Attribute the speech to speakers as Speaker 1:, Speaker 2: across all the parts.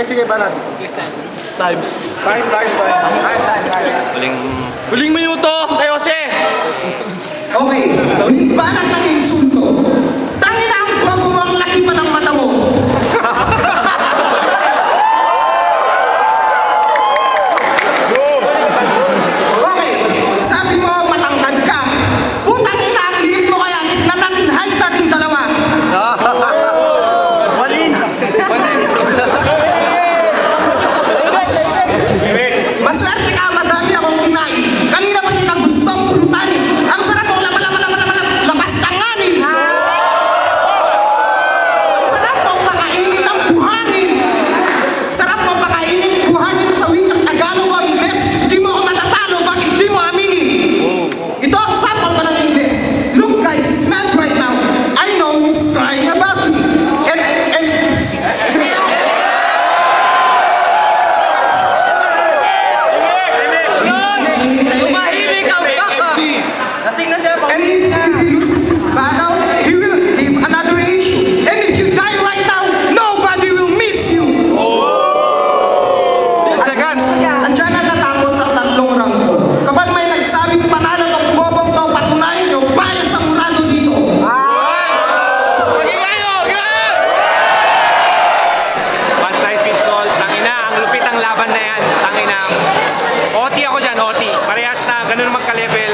Speaker 1: Sige, Banat. Time. Huling minuto, kay Jose.
Speaker 2: Okay, Banat ng insulto. Tangin na ang bago mo ang laki pa ng mata mo. Okay, sabi mo matangkad ka. Putang ina ang liit mo kaya na natin height natin dalawa. Maswerte ka, madami akong kinain. Kanina pa kita gustong pulutan. Ang sarap mong labas tanganin. Ang sarap mong pakainin ng buhangin. Sarap mong pakainin buhangin sa wikang Tagalog o Ingles. Hindi mo ako matatalo, bakit hindi mo aminin? Ito ang sample ko ng Ingles. Look guys, he smells right now. I know he's trying about me. And if he loses his battle, he will give another issue. And if you die right now, nobody will miss you. Andiyan na natapos ang tatlong round ko. Kapag may nagsabing panalo ng bobong to, patunayan nyo, bias ang murado dito.
Speaker 3: One size fits all. Tangina, ang lupit ang laban na yan. Tangina. OT ako dyan, OT. Parehas na, ganun magka-level.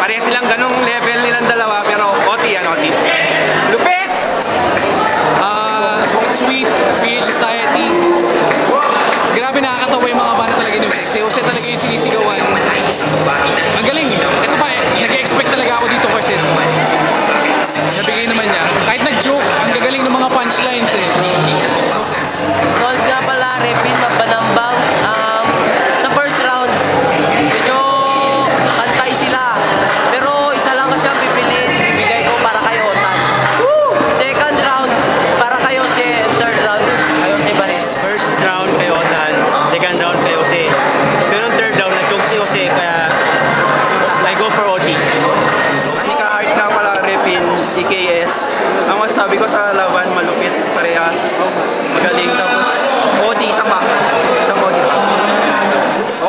Speaker 3: Parehas silang ganung level nilang dalawa, pero OT yan, OT. Lupit!
Speaker 4: Sweet, PH Society. Grabe nakakatawa yung mga banda talaga ni Jose. Si Jose talaga yung sinisigawan. Ang galing eh. Ito pa eh, nag-expect talaga ako dito kasi nabigay naman niya. Kahit nag-joke, ang gagaling ng mga punchlines eh.
Speaker 5: Gold nga pala, Repin, Mabanambang. Sa first round, medyo kantay sila. Pero isa lang kasi ang pipiliin, ibibigay ko para kay Otan. Second round, para kay Jose. Third round, kay Jose pa rin.
Speaker 3: First round kay Otan, second round kay Jose. Pero yung third round, nag-joke si Jose, kaya I go for OT.
Speaker 6: Ika Art nga pala, Repin, EKS. Ang masasabi ko sa laban, malupit, parehas. Magaling, tapos OT, isa pa. Isang OT pa.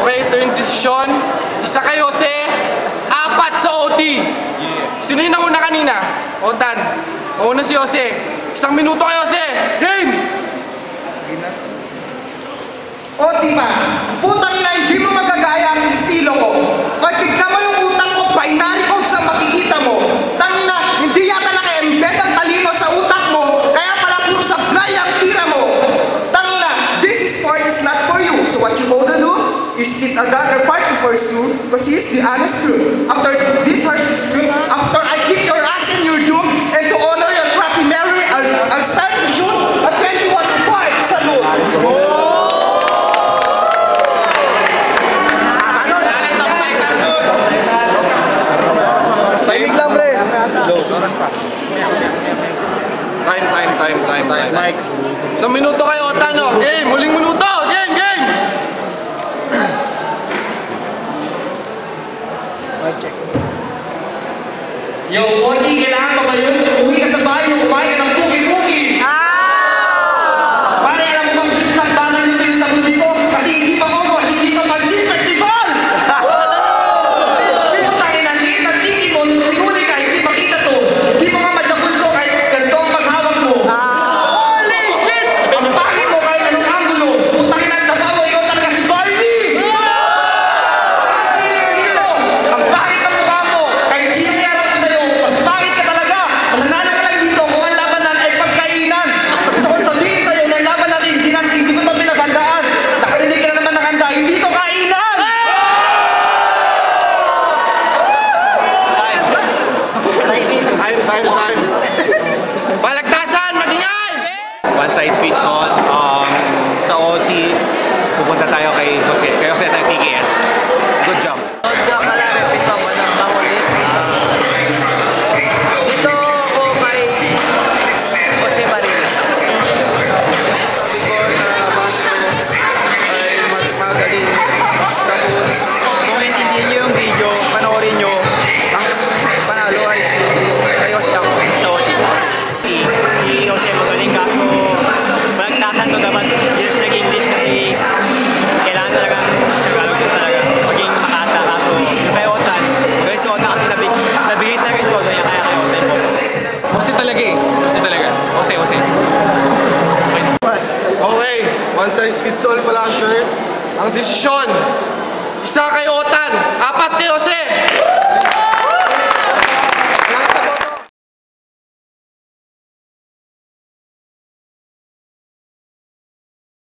Speaker 1: Okay, ito yung desisyon. Isa kay Jose, 4 sa OT. Sino yung nauna kanina? Otan. Nauna si Jose. 1 minuto kay Jose. Game!
Speaker 2: OT pa. Putang ina, hindi mo magagaya ang estilo ko. Pag tignan mo yung utak ko, binary code sa makikita mo. Tangina, hindi yata naka-embed ang talino sa utak mo. Kaya pala puro sablay ang tira mo. Tangina, this sport is not for you. So what you gonna do is pick another part to pursue, because here's the honest truth. After this harsh dispute, after I kick your ass in your doom, and to honor your crappy memory, I'll start in June at 21-5 sa noon.
Speaker 1: Tahimik lang, pre. Time.
Speaker 3: Mike.
Speaker 1: 1 minuto kay Otan, no? Game! Huling minuto! Game! size fits all pala shirt. Ang desisyon, isa kay Otan,